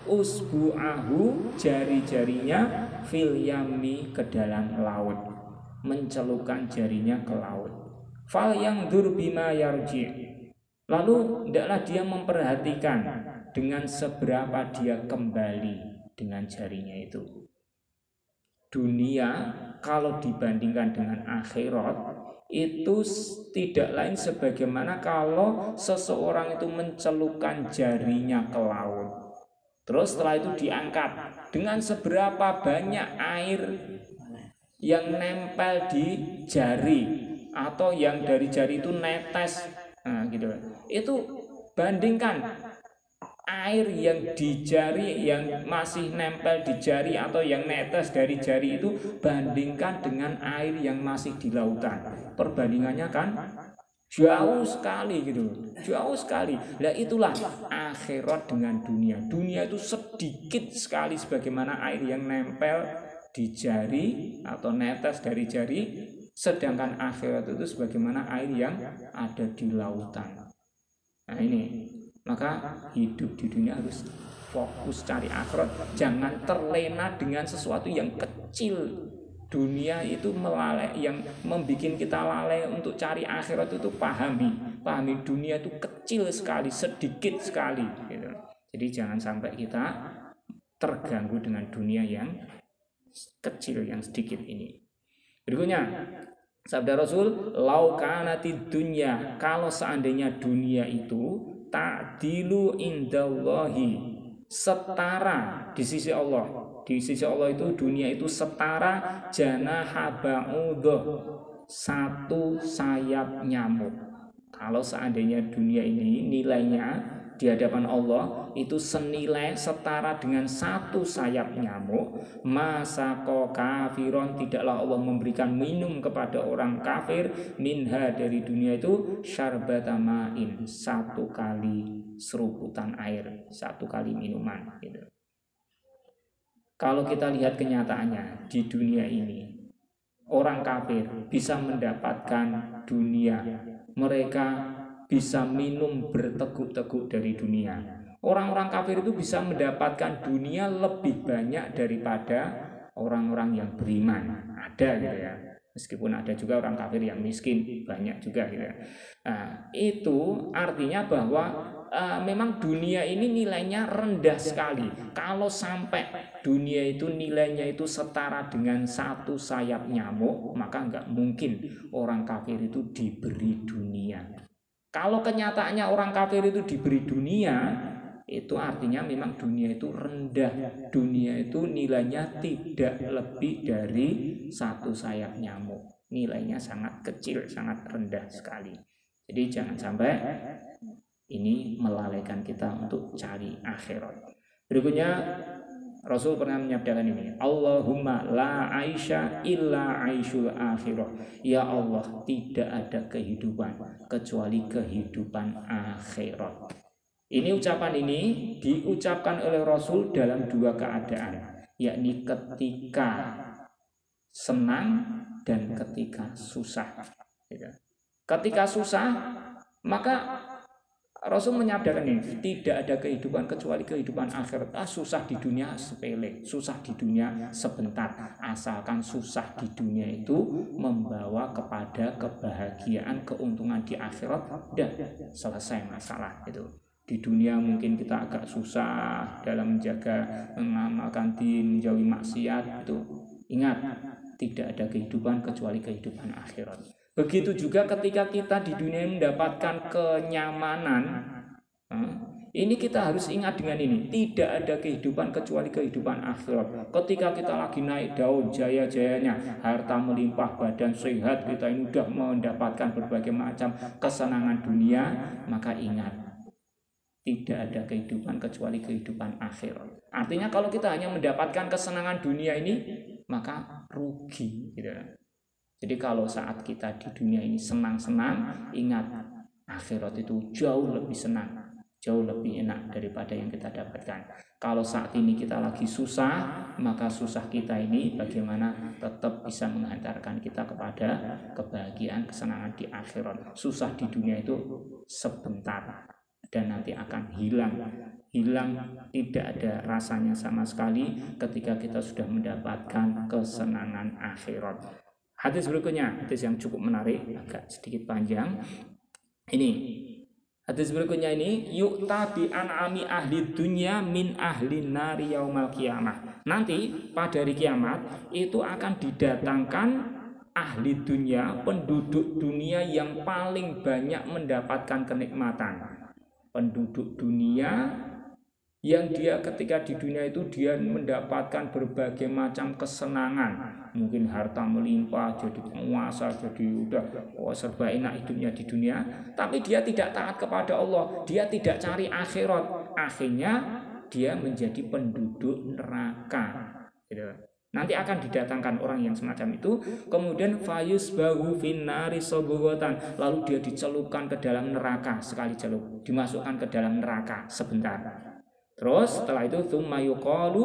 usbu'ahu, jari-jarinya, fil yami, ke dalam laut, mencelupkan jarinya ke laut. Fal yang bima yarji, lalu hendaklah dia memperhatikan dengan seberapa dia kembali dengan jarinya itu. Dunia kalau dibandingkan dengan akhirat itu tidak lain sebagaimana kalau seseorang itu mencelupkan jarinya ke laut, terus setelah itu diangkat, dengan seberapa banyak air yang nempel di jari atau yang dari jari itu netes, gitu. Itu bandingkan air yang di jari, yang masih nempel di jari atau yang netes dari jari itu, bandingkan dengan air yang masih di lautan. Perbandingannya kan jauh sekali gitu, jauh sekali. Nah itulah akhirat dengan dunia. Dunia itu sedikit sekali sebagaimana air yang nempel di jari atau netes dari jari, sedangkan akhirat itu sebagaimana air yang ada di lautan. Nah ini, maka hidup di dunia harus fokus cari akhirat, jangan terlena dengan sesuatu yang kecil. Dunia itu melalai, yang membuat kita lalai untuk cari akhirat itu pahami dunia itu kecil sekali, sedikit sekali gitu. Jadi jangan sampai kita terganggu dengan dunia yang kecil, yang sedikit ini. Berikutnya Sabda Rasul, lau kanatid dunya, kalau seandainya dunia itu ta'dilu indallahi, setara di sisi Allah. Di sisi Allah itu dunia itu setara janaha ba'udah, satu sayap nyamuk. Kalau seandainya dunia ini nilainya di hadapan Allah itu senilai setara dengan satu sayap nyamuk, masa kafiron, tidaklah Allah memberikan minum kepada orang kafir minha, dari dunia itu, syarbatamain, satu kali seruputan air, satu kali minuman gitu. Kalau kita lihat kenyataannya di dunia ini, orang kafir bisa mendapatkan dunia, mereka bisa minum berteguk-teguk dari dunia. Orang-orang kafir itu bisa mendapatkan dunia lebih banyak daripada orang-orang yang beriman. Ada gitu ya. Meskipun ada juga orang kafir yang miskin, banyak juga gitu ya. Nah, itu artinya bahwa memang dunia ini nilainya rendah sekali. Kalau sampai dunia itu nilainya itu setara dengan satu sayap nyamuk, maka nggak mungkin orang kafir itu diberi dunia. Kalau kenyataannya orang kafir itu diberi dunia, itu artinya memang dunia itu rendah. Dunia itu nilainya tidak lebih dari satu sayap nyamuk. Nilainya sangat kecil, sangat rendah sekali. Jadi jangan sampai ini melalaikan kita untuk cari akhirat. Berikutnya Rasul pernah menyabdakan ini, Allahumma la aisha illa aishul akhirah. Ya Allah, tidak ada kehidupan kecuali kehidupan akhirat. Ini ucapan ini diucapkan oleh Rasul dalam dua keadaan, yakni ketika senang dan ketika susah. Ketika susah, maka Rasul menyabdakan ini, tidak ada kehidupan kecuali kehidupan akhirat. Susah di dunia sepele, susah di dunia sebentar, asalkan susah di dunia itu membawa kepada kebahagiaan, keuntungan di akhirat, dan selesai masalah itu. Di dunia mungkin kita agak susah dalam menjaga, mengamalkan din, menjauhi maksiat itu. Ingat, tidak ada kehidupan kecuali kehidupan akhirat. Begitu juga ketika kita di dunia mendapatkan kenyamanan, ini kita harus ingat dengan ini, tidak ada kehidupan kecuali kehidupan akhirat. Ketika kita lagi naik daun, jaya-jayanya, harta melimpah, badan sehat, kita ini sudah mendapatkan berbagai macam kesenangan dunia, maka ingat, tidak ada kehidupan kecuali kehidupan akhirat. Artinya kalau kita hanya mendapatkan kesenangan dunia ini, maka rugi gitu. Jadi kalau saat kita di dunia ini senang-senang, ingat akhirat itu jauh lebih senang, jauh lebih enak daripada yang kita dapatkan. Kalau saat ini kita lagi susah, maka susah kita ini bagaimana tetap bisa menghantarkan kita kepada kebahagiaan, kesenangan di akhirat. Susah di dunia itu sebentar dan nanti akan hilang, tidak ada rasanya sama sekali ketika kita sudah mendapatkan kesenangan akhirat. Hadis berikutnya, hadis yang cukup menarik, agak sedikit panjang. Ini hadis berikutnya ini, yu'ta bi an'ami ahli dunya min ahli nari yaumal qiyamah. Nanti pada hari kiamat itu akan didatangkan ahli dunya, penduduk dunia yang paling banyak mendapatkan kenikmatan. Penduduk dunia yang dia ketika di dunia itu dia mendapatkan berbagai macam kesenangan, mungkin harta melimpah, jadi penguasa, jadi udah serba enak hidupnya di dunia, tapi dia tidak taat kepada Allah, dia tidak cari akhirat, akhirnya dia menjadi penduduk neraka gitu. Nanti akan didatangkan orang yang semacam itu, kemudian fayus bahu finnari sobogotan, lalu dia dicelupkan ke dalam neraka, sekali celup dimasukkan ke dalam neraka sebentar. Terus setelah itu tsumma yuqalu,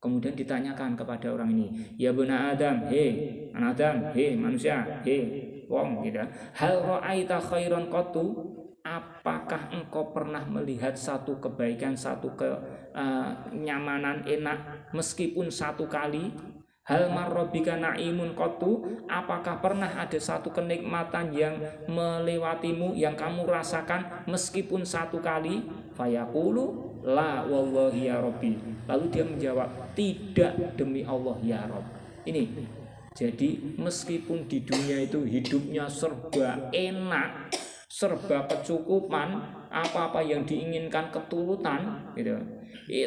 kemudian ditanyakan kepada orang ini, ya bena Adam, hei anak Adam, hei manusia, hei wong gitu. Hal ra'aita khairan qattu, apakah engkau pernah melihat satu kebaikan, satu kenyamanan enak meskipun satu kali? Hal marrobika na'imun qattu, apakah pernah ada satu kenikmatan yang melewatimu, yang kamu rasakan meskipun satu kali? Fayaqulu la wallahi ya Rabbi. Lalu dia menjawab, tidak demi Allah ya Rabb. Ini Jadi meskipun di dunia itu hidupnya serba enak, serba kecukupan, apa-apa yang diinginkan keturutan gitu.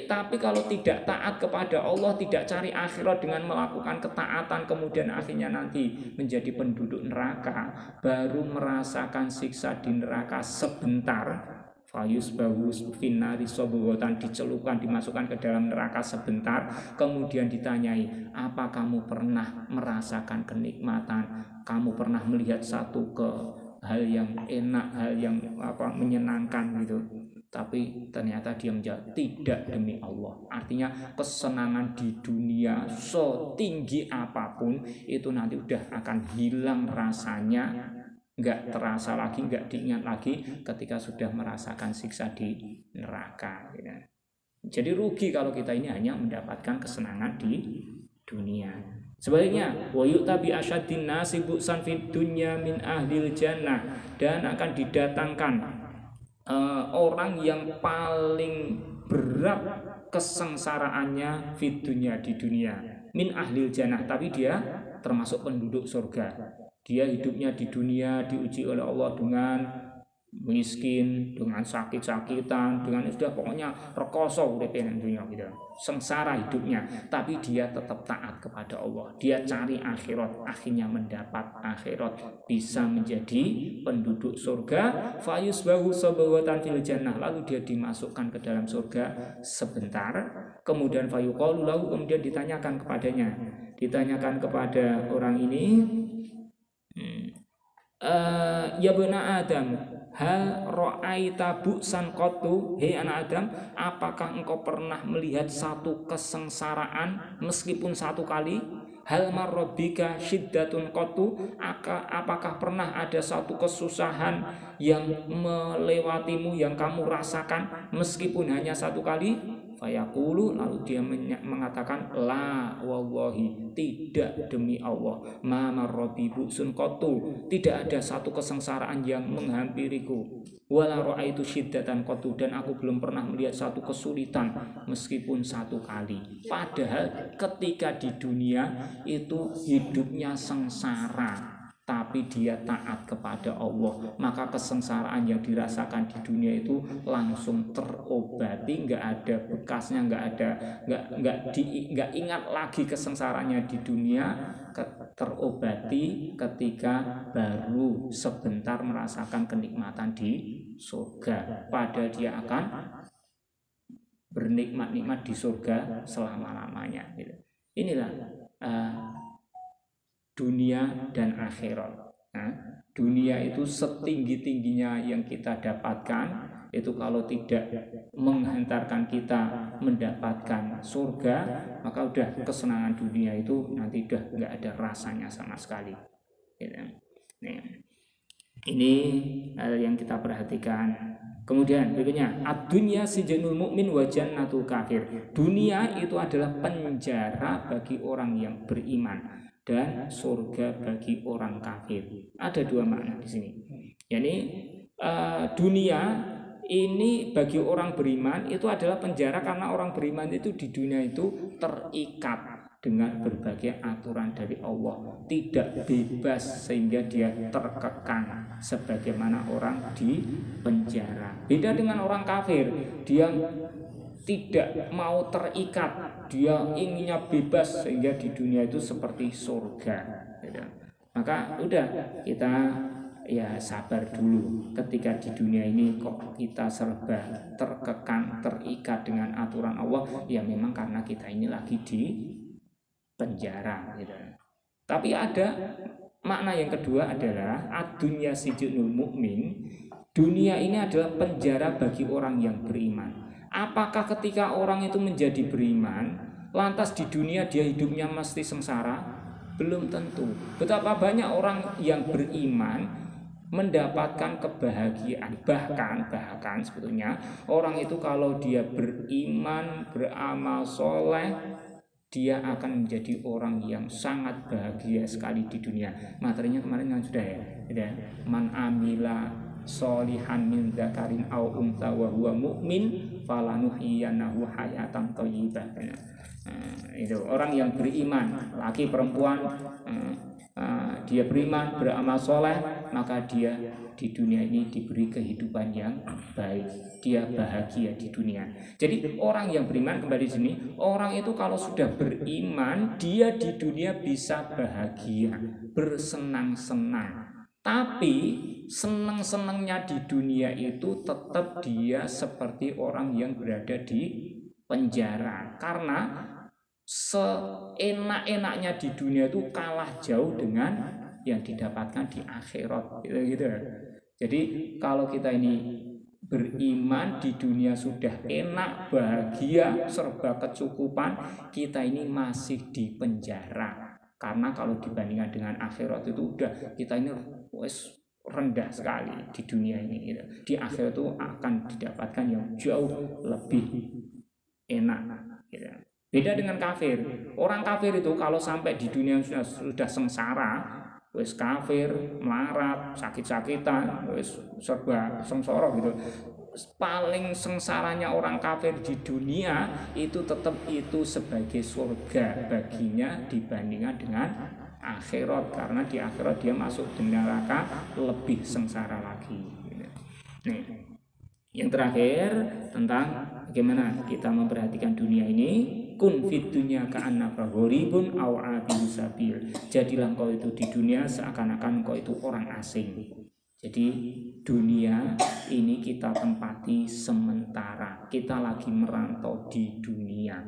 Tapi kalau tidak taat kepada Allah, tidak cari akhirat dengan melakukan ketaatan, kemudian akhirnya nanti menjadi penduduk neraka, baru merasakan siksa di neraka sebentar. Fayus bahus finari sobogotan, dicelupkan, dimasukkan ke dalam neraka sebentar, kemudian ditanyai, apa kamu pernah merasakan kenikmatan, kamu pernah melihat satu hal yang enak, hal yang menyenangkan gitu. Tapi ternyata dia menjawab tidak, demi Allah. Artinya kesenangan di dunia setinggi apapun itu nanti udah akan hilang rasanya, nggak terasa lagi, nggak diingat lagi ketika sudah merasakan siksa di neraka ya. Jadi rugi kalau kita ini hanya mendapatkan kesenangan di dunia. Sebaliknya, wa yu'tabi asyaddin nasi bu'san fid dunya min ahlil jannah, dan akan didatangkan orang yang paling berat kesengsaraannya fid dunya, di dunia, min ahlil jannah, tapi dia termasuk penduduk surga. Dia hidupnya di dunia diuji oleh Allah dengan miskin, dengan sakit-sakitan, dengan sudah pokoknya rekoso udah pengen dunia gitu, sengsara hidupnya, tapi dia tetap taat kepada Allah. Dia cari akhirat, akhirnya mendapat akhirat, bisa menjadi penduduk surga. Fayusbahu sabawatan fil jannah, lalu dia dimasukkan ke dalam surga sebentar, kemudian fayuqalu lahu, kemudian ditanyakan kepada orang ini, ya bena Adam, hal ra'aita bu'san qattu, hei anak Adam, apakah engkau pernah melihat satu kesengsaraan meskipun satu kali? Hal marrobika syiddatun qattu, apakah pernah ada satu kesusahan yang melewatimu, yang kamu rasakan meskipun hanya satu kali? Fayaqulu, lalu dia mengatakan, la wallahi, tidak, demi Allah, ma marrobi bu'sun qattu, tidak ada satu kesengsaraan yang menghampiriku, wala ra'aitu syiddatan qattu, dan aku belum pernah melihat satu kesulitan meskipun satu kali. Padahal ketika di dunia itu hidupnya sengsara, tapi dia taat kepada Allah, maka kesengsaraan yang dirasakan di dunia itu langsung terobati, nggak ada bekasnya, nggak ingat lagi kesengsaraannya di dunia, terobati ketika baru sebentar merasakan kenikmatan di surga. Padahal dia akan bernikmat-nikmat di surga selama-lamanya. Inilah dunia dan akhirat. Nah, dunia itu setinggi-tingginya yang kita dapatkan, itu kalau tidak menghantarkan kita mendapatkan surga, maka udah kesenangan dunia itu nanti udah nggak ada rasanya sama sekali. Ini hal yang kita perhatikan. Kemudian berikutnya, ad-dunya sijnul mu'min wa jannatul kafir. Dunia itu adalah penjara bagi orang yang beriman dan surga bagi orang kafir. Ada dua makna di sini. Yani dunia ini bagi orang beriman itu adalah penjara, karena orang beriman itu di dunia itu terikat dengan berbagai aturan dari Allah, tidak bebas sehingga dia terkekang sebagaimana orang di penjara. Beda dengan orang kafir, dia tidak mau terikat, dia inginnya bebas sehingga di dunia itu seperti surga. Maka udah kita ya sabar dulu, ketika di dunia ini kok kita serba terkekang, terikat dengan aturan Allah, ya memang karena kita ini lagi di penjara gitu. Tapi ada makna yang kedua adalah ad-dunya sijnul mu'min. Dunia ini adalah penjara bagi orang yang beriman. Apakah ketika orang itu menjadi beriman, lantas di dunia dia hidupnya mesti sengsara? Belum tentu. Betapa banyak orang yang beriman mendapatkan kebahagiaan. Bahkan sebetulnya orang itu kalau dia beriman, beramal soleh, dia akan menjadi orang yang sangat bahagia sekali di dunia. Materinya kemarin kan sudah ya. Man amila solihan min dzakarin aw untha wa huwa mu'min falanuhyiyanahu hayatan thayyibah. Itu orang yang beriman, laki perempuan, dia beriman, beramal soleh, maka dia di dunia ini diberi kehidupan yang baik, dia bahagia di dunia. Jadi orang yang beriman, kembali di sini, orang itu kalau sudah beriman, dia di dunia bisa bahagia, bersenang-senang. Tapi senang-senangnya di dunia itu tetap dia seperti orang yang berada di penjara, karena seenak-enaknya di dunia itu kalah jauh dengan yang didapatkan di akhirat, gitu. Jadi kalau kita ini beriman di dunia sudah enak, bahagia, serba kecukupan, kita ini masih di penjara. Karena kalau dibandingkan dengan akhirat itu udah kita ini wes rendah sekali di dunia ini, gitu. Di akhirat itu akan didapatkan yang jauh lebih enak, gitu. Beda dengan kafir. Orang kafir itu kalau sampai di dunia sudah sengsara, wis kafir, melarat, sakit-sakitan, wis serba sengsara gitu. Paling sengsaranya orang kafir di dunia itu tetap itu sebagai surga baginya dibandingkan dengan akhirat, karena di akhirat dia masuk di neraka lebih sengsara lagi. Nih, yang terakhir tentang bagaimana kita memperhatikan dunia ini. Kun fid dunya ka'annaka gharibun aw abiru sabil. Jadilah kau itu di dunia seakan-akan kau itu orang asing. Jadi dunia ini kita tempati sementara. Kita lagi merantau di dunia.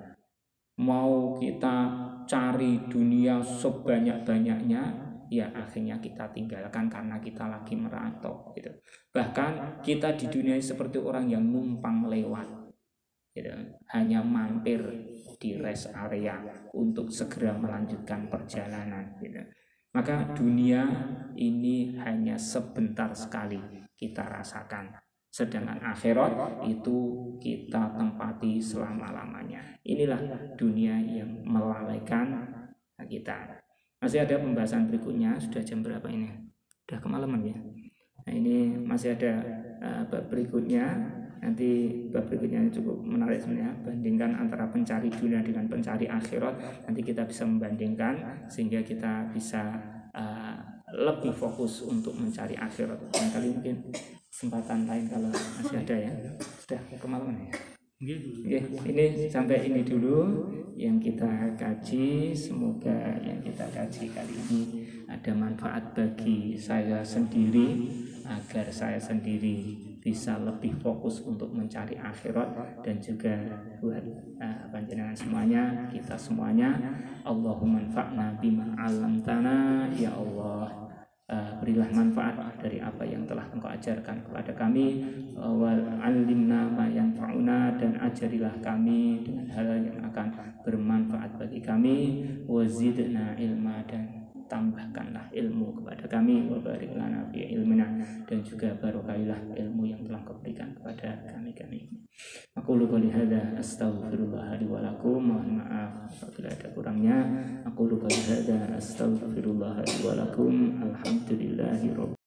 Mau kita cari dunia sebanyak-banyaknya, ya akhirnya kita tinggalkan karena kita lagi merantau, gitu. Bahkan kita di dunia seperti orang yang numpang lewat, gitu. Hanya mampir di rest area untuk segera melanjutkan perjalanan, gitu. Maka dunia ini hanya sebentar sekali kita rasakan, sedangkan akhirat itu kita tempati selama-lamanya. Inilah dunia yang melalaikan kita. Masih ada pembahasan berikutnya. Sudah jam berapa ini? Sudah kemalaman ya. Nah, ini masih ada bab berikutnya. Nanti bab berikutnya cukup menarik sebenarnya, bandingkan antara pencari dunia dengan pencari akhirat. Nanti kita bisa membandingkan sehingga kita bisa lebih fokus untuk mencari akhirat. Kali mungkin kesempatan lain kalau masih ada ya. Sudah kemalaman ya. Ini sampai ini dulu yang kita kaji. Semoga yang kita kaji kali ini ada manfaat bagi saya sendiri, agar saya sendiri bisa lebih fokus untuk mencari akhirat, dan juga buat panjenengan semuanya, kita semuanya. Allahumma anfa'na bima 'allamtana, ya Allah. Berilah manfaat dari apa yang telah Engkau ajarkan kepada kami, wal 'allimna ma yanfa'una, dan ajarilah kami dengan hal yang akan bermanfaat bagi kami, wazidna ilma, dan tambahkanlah ilmu kepada kami, wa barik lana fi ilmina, dan juga barokailah ilmu yang telah Kau berikan kepada kami. Aku qouli hadza astaghfirullah li wa lakum, mohon maaf apabila ada kurangnya. Aku qouli hadza astaghfirullah li wa lakum. Alhamdulillahirabbil